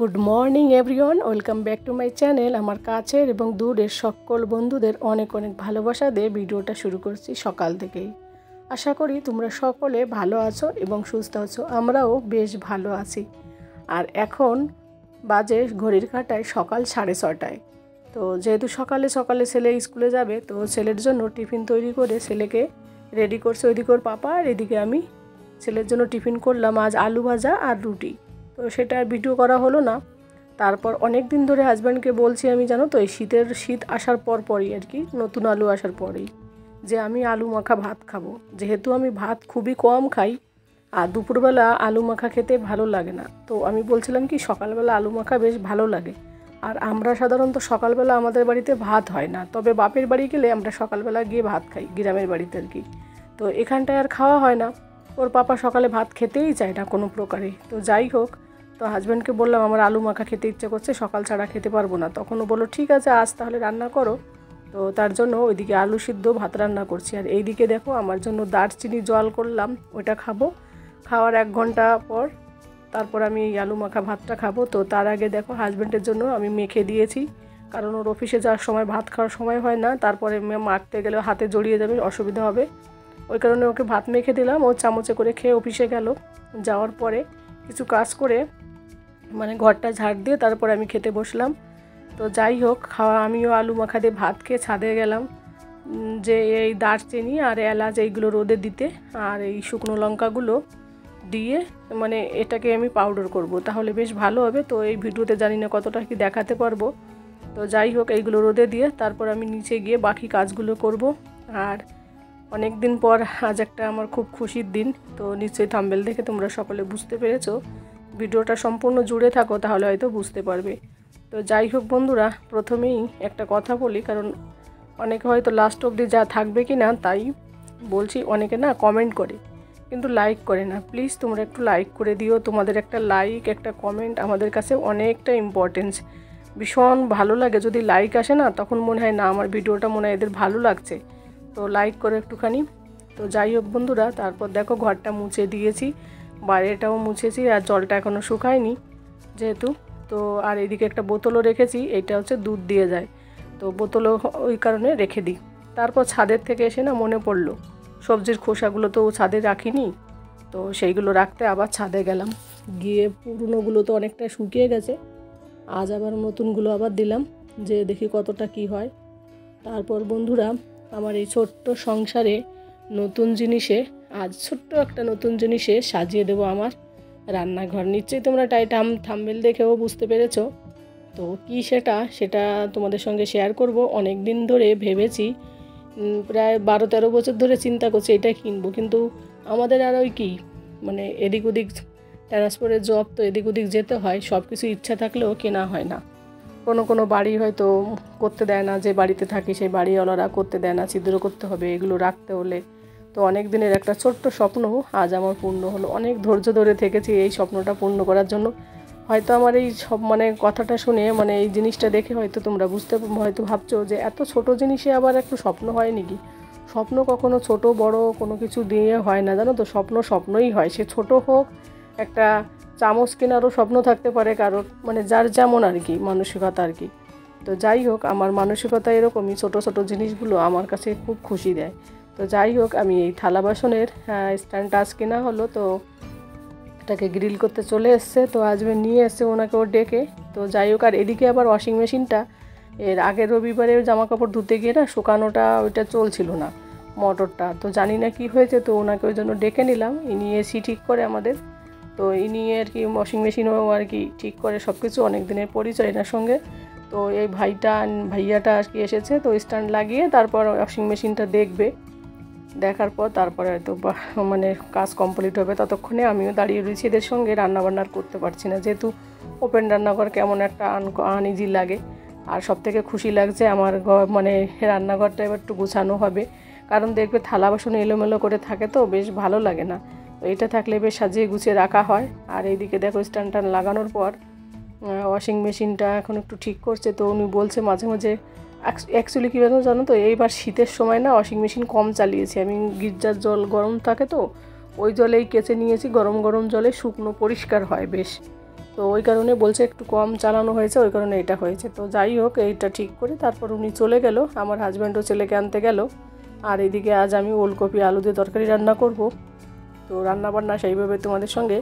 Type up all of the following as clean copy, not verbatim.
Good morning everyone, welcome back to my channel. আমার কাছের এবং দূরের সকল বন্ধুদের অনেক অনেক ভালোবাসা দিয়ে ভিডিওটা শুরু করছি সকাল থেকেই। আশা করি তোমরা সকলে ভালো আছো এবং সুস্থ আছো। আমরাও বেশ ভালো আছি। আর এখন বাজে ঘড়ির কাঁটায় সকাল 6:30। তো যেহেতু সকালে সকালে ছেলে স্কুলে যাবে, তো ছেলের জন্য টিফিন তৈরি করে ছেলেকে রেডি করছে ওইদিকে ওর পাপা, আর এদিকে আমি ছেলের জন্য টিফিন করলাম আজ আলু ভাজা আর রুটি। তো সেটা আর ভিডিও করা হলো না। তারপর অনেক দিন ধরে হাজব্যান্ডকে বলছি আমি, জানো তো, এই শীত আসার পরই আর কি, নতুন আলু আসার পরেই, যে আমি আলু মাখা ভাত খাবো। যেহেতু আমি ভাত খুবই কম খাই আর দুপুরবেলা আলু মাখা খেতে ভালো লাগে না, তো আমি বলছিলাম কি সকালবেলা আলু মাখা বেশ ভালো লাগে। আর আমরা সাধারণত সকালবেলা আমাদের বাড়িতে ভাত হয় না, তবে বাপের বাড়ি গেলে আমরা সকালবেলা গিয়ে ভাত খাই, গ্রামের বাড়িতে আর কি। তো এখানটায় আর খাওয়া হয় না। ওর পাপা সকালে ভাত খেতেই চায় না কোনো প্রকারে। তো যাই হোক, তো হাজব্যান্ডকে বললাম আমার আলু মাখা খেতে ইচ্ছে করছে, সকাল ছাড়া খেতে পারবো না। তখনও বললো ঠিক আছে আজ তাহলে রান্না করো। তো তার জন্য ওইদিকে আলু সিদ্ধ ভাত রান্না করছি, আর এইদিকে দেখো আমার জন্য দারচিনি জল করলাম, ওইটা খাবো। খাওয়ার 1 ঘন্টা পর তারপর আমি এই আলু মাখা ভাতটা খাবো। তো তার আগে দেখো হাজব্যান্ডের জন্য আমি মেখে দিয়েছি, কারণ ওর অফিসে যাওয়ার সময় ভাত খাওয়ার সময় হয় না, তারপরে মাখতে গেলে হাতে জড়িয়ে যাবে, অসুবিধা হবে। ওই কারণে ওকে ভাত মেখে দিলাম, ও চামচে করে খেয়ে অফিসে গেল। যাওয়ার পরে কিছু কাজ করে মানে ঘরটা ঝাড় দিয়ে তারপরে আমি খেতে বসলাম। তো যাই হোক, আমিও আলু মাখা দিয়ে ভাত খেয়ে ছাদে গেলাম, যে এই দারচিনি আর এলাচ এইগুলো রোদে দিতে, আর এই শুকনো লঙ্কাগুলো দিয়ে মানে এটাকে আমি পাউডার করব, তাহলে বেশ ভালো হবে। তো এই ভিডিওতে জানি না কতটা কি দেখাতে পারবো। তো যাই হোক, এইগুলো রোদে দিয়ে তারপর আমি নিচে গিয়ে বাকি কাজগুলো করব। আর অনেক দিন পর আজ একটা আমার খুব খুশির দিন। তো নিশ্চয়ই থাম্বনেল দেখে তোমরা সকলে বুঝতে পেরেছো। ভিডিওটা সম্পূর্ণ জুড়ে থাকো তাহলে হয়তো বুঝতে পারবে। তো যাই হোক বন্ধুরা, প্রথমেই একটা কথা বলি, কারণ অনেকে হয়তো লাস্ট অবধি যা থাকবে কি না তাই বলছি। অনেকে না কমেন্ট করে কিন্তু লাইক করে না। প্লিজ তোমরা একটু লাইক করে দিও। তোমাদের একটা লাইক, একটা কমেন্ট আমাদের কাছে অনেকটা ইম্পর্টেন্স। ভীষণ ভালো লাগে যদি লাইক আসে না, তখন মনে হয় না আমার ভিডিওটা মনে হয় এদের ভালো লাগছে। তো লাইক করে একটুখানি। তো যাই হোক বন্ধুরা, তারপর দেখো ঘরটা মুছে দিয়েছি, বাইরেটাও মুছেছি, আর জলটা এখনও শুকায়নি যেহেতু। তো আর এদিকে একটা বোতলও রেখেছি, এইটা হচ্ছে দুধ দিয়ে যায়, তো বোতলও ওই কারণে রেখে দিই। তারপর ছাদের থেকে এসে না মনে পড়লো সবজির খোসাগুলো তো ছাদে রাখিনি, তো সেইগুলো রাখতে আবার ছাদে গেলাম। গিয়ে পুরনোগুলো তো অনেকটা শুকিয়ে গেছে, আজ আবার নতুনগুলো আবার দিলাম, যে দেখি কতটা কি হয়। তারপর বন্ধুরা, আমার এই ছোট্ট সংসারে নতুন জিনিসে, আজ ছোট্ট একটা নতুন জিনিসে সাজিয়ে দেবো আমার রান্নাঘর। নিশ্চয়ই তোমরা থাম্বনেল দেখেও বুঝতে পেরেছো। তো কি সেটা তোমাদের সঙ্গে শেয়ার করব। অনেক দিন ধরে ভেবেছি, প্রায় 12-13 বছর ধরে চিন্তা করছি এটা কিনবো, কিন্তু আমাদের আর ওই কি মানে এদিক ওদিক ট্রান্সফারের জব, তো এদিক ওদিক যেতে হয়, সব কিছু ইচ্ছা থাকলেও কেনা হয় না। কোনো বাড়ি হয়তো করতে দেয় না, যে বাড়িতে থাকি সেই বাড়িওয়ালারা করতে দেয় না, ছিদ্র করতে হবে এগুলো রাখতে হলে। তো অনেক দিনের একটা ছোট্ট স্বপ্ন আজ আমার পূর্ণ হলো। অনেক ধৈর্য ধরে থেকেছি এই স্বপ্নটা পূর্ণ করার জন্য। হয়তো আমার এই সব কথাটা শুনে এই জিনিসটা দেখে হয়তো তোমরা হয়তো ভাবছো যে এত ছোট জিনিসে আবার একটু স্বপ্ন হয় নাকি। স্বপ্ন কখনো ছোট বড় কোনো কিছু দিয়ে হয় না, জানো তো। স্বপ্নই হয়, সে ছোট হোক, একটা চামচ কেনারও স্বপ্ন থাকতে পারে কারোর, যার যেমন আর কি মানসিকতা আর কি। তো যাই হোক, আমার মানসিকতা এরকমই, ছোট ছোট জিনিসগুলো আমার কাছে খুব খুশি দেয়। তো যাই হোক, আমি এই থালা বাসনের স্ট্যান্ডটা আজ কেনা হলো, তো এটাকে গ্রিল করতে চলে এসছে। তো আজকে নিয়ে এসছে ওনাকে ও ডেকে। তো যাই হোক, আর এদিকে আবার ওয়াশিং মেশিনটা এর আগের রবিবারে জামা কাপড় ধুতে গিয়ে না শুকানোটা ওইটা চলছিল না, মোটরটা। তো জানি না কি হয়েছে, তো ওনাকে ওই জন্য ডেকে নিলাম। ইনি এসি ঠিক করে আমাদের, তো ইনি আর কি ওয়াশিং মেশিনও আর কি ঠিক করে, সব কিছু অনেক দিনের পরিচয় এনার সঙ্গে। তো এই ভাইয়াটা আর কি এসেছে, তো স্ট্যান্ড লাগিয়ে তারপর ওয়াশিং মেশিনটা দেখবে। দেখার পর তারপরে হয়তো কাজ কমপ্লিট হবে। ততক্ষণে আমিও দাঁড়িয়ে রয়েছি এদের সঙ্গে, রান্নাবান্নার করতে পারছি না, যেহেতু ওপেন রান্নাঘর কেমন একটা আনইজি লাগে। আর সবথেকে খুশি লাগছে আমার রান্নাঘরটা এবার একটু গুছানো হবে, কারণ দেখবে থালা বাসন এলোমেলো করে থাকে তো বেশ ভালো লাগে না। তো এটা থাকলে বেশ সাজিয়ে গুছিয়ে রাখা হয়। আর এইদিকে দেখো স্ট্যান্ড লাগানোর পর ওয়াশিং মেশিনটা এখন একটু ঠিক করছে। তো উনি বলছে মাঝে মাঝে, অ্যাকচুয়ালি কী জানো তো, এইবার শীতের সময় না ওয়াশিং মেশিন কম চালিয়েছি আমি। গিজার জল গরম থাকে তো ওই জলেই কেচে নিয়েছি, গরম গরম জলে শুকনো পরিষ্কার হয় বেশ। তো ওই কারণে বলছে একটু কম চালানো হয়েছে, ওই কারণে এটা হয়েছে। তো যাই হোক, এইটা ঠিক করে তারপর উনি চলে গেল, আমার হাজব্যান্ডও ছেলেকে আনতে গেল। আর এদিকে আজ আমি ওলকপি আলু দিয়ে তরকারি রান্না করব। তো রান্নাবান্না সেইভাবে তোমাদের সঙ্গে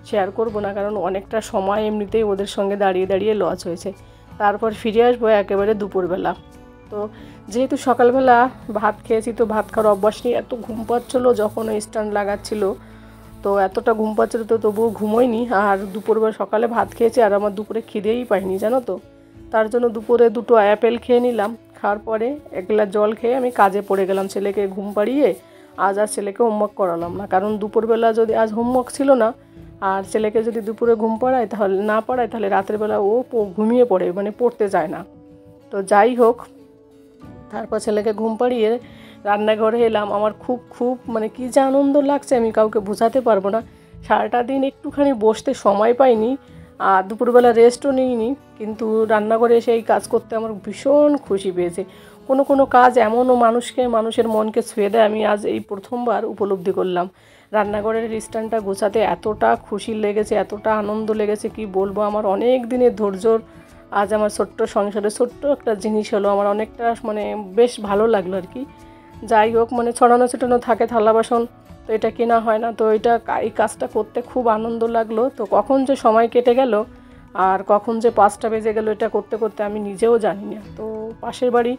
শেয়ার করব না, কারণ অনেকটা সময় এমনিতেই ওদের সঙ্গে দাঁড়িয়ে দাঁড়িয়ে লস হয়েছে। তারপর ফিরে আসবো একেবারে দুপুরবেলা। তো যেহেতু সকালবেলা ভাত খেয়েছি, তো ভাত খাওয়ার অভ্যাস নেই, এত ঘুম পাচ্ছিলো যখন ওই স্ট্যান্ড লাগাচ্ছিলো, তো এতটা ঘুম পাচ্ছিলো তো তবুও ঘুমোইনি। আর দুপুরবেলা সকালে ভাত খেয়েছি আর আমার দুপুরে খিদেই পাইনি জানো তো। তার জন্য দুপুরে 2টো অ্যাপেল খেয়ে নিলাম, খাওয়ার পরে 1 গ্লাস জল খেয়ে আমি কাজে পড়ে গেলাম। ছেলেকে ঘুম পাড়িয়ে আজ আর ছেলেকে হোমওয়ার্ক করালাম না, কারণ দুপুরবেলা যদি আজ হোমওয়ার্ক ছিল না, আর ছেলেকে যদি দুপুরে ঘুম পাড়ায় তাহলে না পাড়ায় তাহলে রাতের বেলা ও ঘুমিয়ে পড়ে, মানে পড়তে যায় না। তো যাই হোক, তারপর ছেলেকে ঘুম পাড়িয়ে রান্নাঘরে এলাম। আমার খুব খুব মানে কী যে আনন্দ লাগছে আমি কাউকে বোঝাতে পারবো না। সারাটা দিন একটুখানি বসতে সময় পাইনি, আর দুপুরবেলা রেস্টও নিইনি, কিন্তু রান্নাঘরে এসে এই কাজ করতে আমার ভীষণ খুশি পেয়েছে। কোনো কাজ এমনও মানুষের মনকে ছুঁয়ে দেয়, আমি আজ এই প্রথমবার উপলব্ধি করলাম। রান্নাঘরের স্ট্যান্ডটা গোছাতে এতটা খুশি লেগেছে, এতটা আনন্দ লেগেছে, কি বলবো। আমার অনেক দিনের ধৈর্যর আজ আমার ছোট্ট সংসারে ছোট্ট একটা জিনিস হলো, আমার অনেকটা মানে বেশ ভালো লাগলো আর কি। যাই হোক, মানে ছড়ানো ছিটানো থাকে থালা বাসন, তো এটা কেনা হয় না, তো এই কাজটা করতে খুব আনন্দ লাগলো। তো কখন যে সময় কেটে গেল আর কখন যে 5টা বেজে গেল, এটা করতে করতে আমি নিজেও জানি না। তো পাশের বাড়ি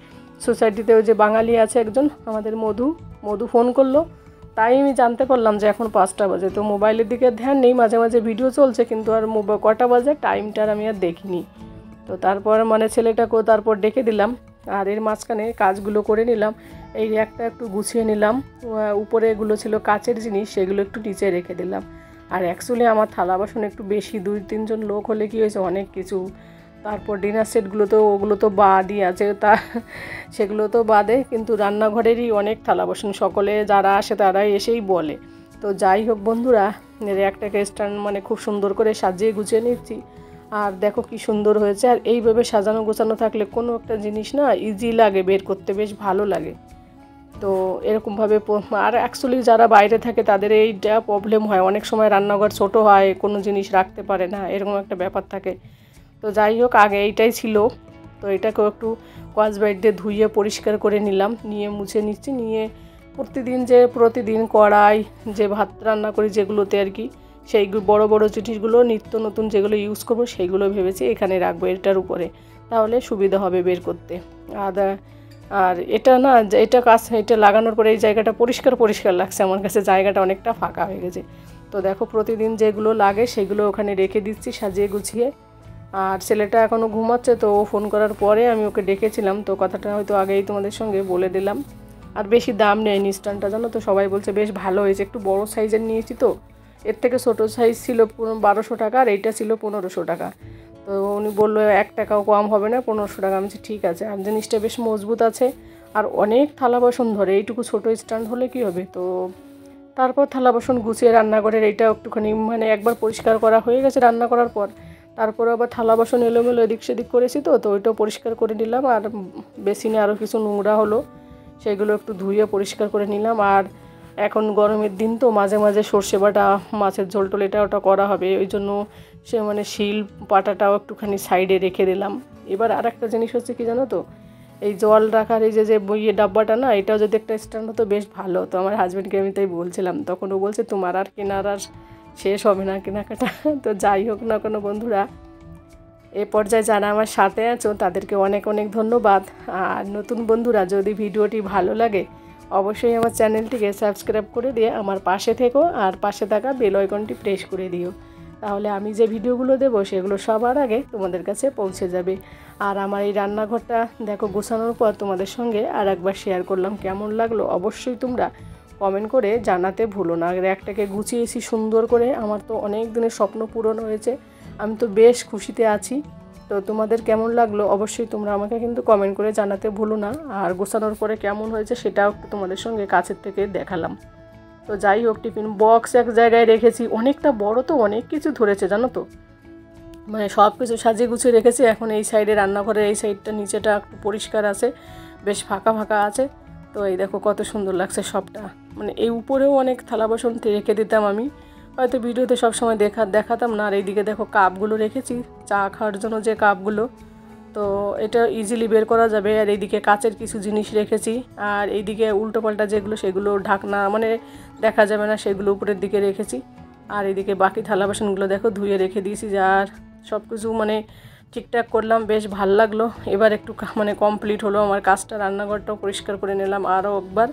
সোসাইটিতে ওই যে বাঙালি আছে একজন, আমাদের মধু ফোন করলো, তাই আমি জানতে পারলাম যে এখন 5টা বাজে। তো মোবাইলের দিকে ধ্যান নেই, মাঝে মাঝে ভিডিও চলছে, কিন্তু আর কটা বাজে টাইমটার আমি আর দেখিনি। তো তারপর মানে ছেলেটাকেও তারপর ডেকে দিলাম, আর এর মাঝখানে কাজগুলো করে নিলাম। এই র্যাকটা একটু গুছিয়ে নিলাম, উপরে এগুলো ছিল কাচের জিনিস, সেগুলো একটু নিচে রেখে দিলাম। আর অ্যাকচুয়ালি আমার থালা বাসন একটু বেশি, 2-3 জন লোক হলে কি হয়েছে অনেক কিছু। তারপর ডিনার সেটগুলো তো ওগুলো তো বাদই আছে, সেগুলো তো বাদে, কিন্তু রান্নাঘরেরই অনেক থালা বাসন, সকলে যারা আসে তারাই এসেই বলে। তো যাই হোক বন্ধুরা, র্যাকটাকে স্ট্যান্ড মানে খুব সুন্দর করে সাজিয়ে গুছিয়ে নিচ্ছি। আর দেখো কি সুন্দর হয়েছে। আর এইভাবে সাজানো গোছানো থাকলে কোনো একটা জিনিস না ইজি লাগে বের করতে, বেশ ভালো লাগে। তো এরকমভাবে আর অ্যাকচুয়ালি যারা বাইরে থাকে তাদের এইটা প্রবলেম হয়, অনেক সময় রান্নাঘর ছোট হয়, কোনো জিনিস রাখতে পারে না, এরকম একটা ব্যাপার থাকে। তো যাই হোক, আগে এইটাই ছিল। তো এটাকেও একটু স্কচব্রাইট দিয়ে ধুইয়ে পরিষ্কার করে নিলাম, নিয়ে মুছে নিচ্ছি। নিয়ে প্রতিদিন কড়াই যে ভাত রান্না করি যেগুলোতে আর কি, সেই বড় বড় জিনিসগুলো নিত্য নতুন যেগুলো ইউজ করবো সেইগুলো ভেবেছি এখানে রাখবো, এটার উপরে, তাহলে সুবিধা হবে বের করতে। আর এটা না, এটা লাগানোর পরে এই জায়গাটা পরিষ্কার লাগছে আমার কাছে, জায়গাটা অনেকটা ফাঁকা হয়ে গেছে। তো দেখো প্রতিদিন যেগুলো লাগে সেগুলো ওখানে রেখে দিচ্ছি সাজিয়ে গুছিয়ে। আর ছেলেটা এখনও ঘুমাচ্ছে, তো ও ফোন করার পরে আমি ওকে ডেকেছিলাম, তো কথাটা হয়তো আগেই তোমাদের সঙ্গে বলে দিলাম। আর বেশি দাম নেয়নি স্ট্যান্ডটা, জানো তো, সবাই বলছে বেশ ভালো হয়েছে। একটু বড় সাইজের নিয়েছি, তো এর থেকে ছোটো সাইজ ছিল 1200 টাকা, আর এইটা ছিল 1500 টাকা। তো উনি বললো 1 টাকাও কম হবে না, 1500 টাকা। আমি ঠিক আছে। আর জিনিসটা বেশ মজবুত আছে, আর অনেক থালা বাসন ধরে, এইটুকু ছোটো স্ট্যান্ড হলে কি হবে। তো তারপর থালা বাসন গুছিয়ে রান্নাঘরের এইটা একটুখানি মানে একবার পরিষ্কার করা হয়ে গেছে রান্না করার পর, তারপরে আবার থালা বাসন এলোমেলো এদিক সেদিক করেছি, তো ওইটাও পরিষ্কার করে নিলাম। আর বেসিনে আরও কিছু নোংরা হলো, সেগুলো একটু ধুয়ে পরিষ্কার করে নিলাম। আর এখন গরমের দিন, তো মাঝে মাঝে সর্ষে বাটা, মাছের ঝোল টোল এটা ওটা করা হবে, ওই জন্য মানে শিল পাটাটাও একটুখানি সাইডে রেখে দিলাম। এবার আর একটা জিনিস হচ্ছে কি জানো তো, এই জল রাখার এই যে ডাব্বাটা না, এটাও যদি একটা স্ট্যান্ড হতো বেশ ভালো। তো আমার হাজব্যান্ডকে আমি তাই বলছিলাম, তখন ও বলছে তোমার আর কেনার আর শেষ হবে না কেনাকাটা। তো যাই হোক না কোনো বন্ধুরা, এ পর্যায়ে যারা আমার সাথে আছো তাদেরকে অনেক অনেক ধন্যবাদ। আর নতুন বন্ধুরা, যদি ভিডিওটি ভালো লাগে অবশ্যই আমার চ্যানেলটিকে সাবস্ক্রাইব করে দিয়ে আমার পাশে থেকো, আর পাশে থাকা বেল আইকনটি প্রেস করে দিও, তাহলে আমি যে ভিডিওগুলো দেবো সেগুলো সবার আগে তোমাদের কাছে পৌঁছে যাবে। আর আমার এই রান্নাঘরটা দেখো গোছানোর পর তোমাদের সঙ্গে আর একবার শেয়ার করলাম, কেমন লাগলো অবশ্যই তোমরা কমেন্ট করে জানাতে ভুলো না। একটাকে গুছিয়েছি সুন্দর করে, আমার তো অনেক দিনের স্বপ্ন পূরণ হয়েছে, আমি তো বেশ খুশিতে আছি। তো তোমাদের কেমন লাগলো অবশ্যই তোমরা আমাকে কিন্তু কমেন্ট করে জানাতে ভুলো না। আর গোছানোর পরে কেমন হয়েছে সেটাও একটু তোমাদের সঙ্গে কাছের থেকে দেখালাম। তো যাই হোক, টিফিন বক্স এক জায়গায় রেখেছি, অনেকটা বড়, তো অনেক কিছু ধরেছে জানো তো, মানে সব কিছু সাজিয়ে গুছিয়ে রেখেছি। এখন এই সাইডে রান্নাঘরের এই সাইডটা নিচেটা একটু পরিষ্কার আছে, বেশ ফাঁকা ফাঁকা আছে। তো এই দেখো কত সুন্দর লাগছে সবটা, মানে এই উপরেও অনেক থালা বাসন রেখে দিতাম আমি, হয়তো ভিডিওতে সবসময় দেখাতাম না। আর এইদিকে দেখো কাপগুলো রেখেছি চা খাওয়ার জন্য, যে কাপগুলো, তো এটা ইজিলি বের করা যাবে। আর এইদিকে কাচের কিছু জিনিস রেখেছি, আর এইদিকে উল্টো পাল্টা যেগুলো সেগুলো ঢাকনা মানে দেখা যাবে না, সেগুলো উপরের দিকে রেখেছি। আর এইদিকে বাকি থালা বাসনগুলো দেখো ধুয়ে রেখে দিয়েছি। আর সব কিছু মানে ঠিকঠাক করলাম, বেশ ভাল লাগলো। এবার একটু মানে কমপ্লিট হলো আমার কাজটা, রান্নাঘরটাও পরিষ্কার করে নিলাম আরও একবার।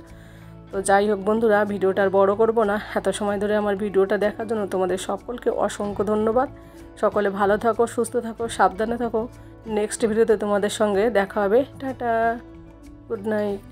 তো যাই হোক বন্ধুরা, ভিডিওটা আর বড় করব না। এত সময় ধরে আমার ভিডিওটা দেখার জন্য তোমাদের সকলকে অসংখ্য ধন্যবাদ। সকলে ভালো থাকো, সুস্থ থাকো, সাবধানে থাকো। নেক্সট ভিডিওতে তোমাদের সঙ্গে দেখা হবে। Tata, good night.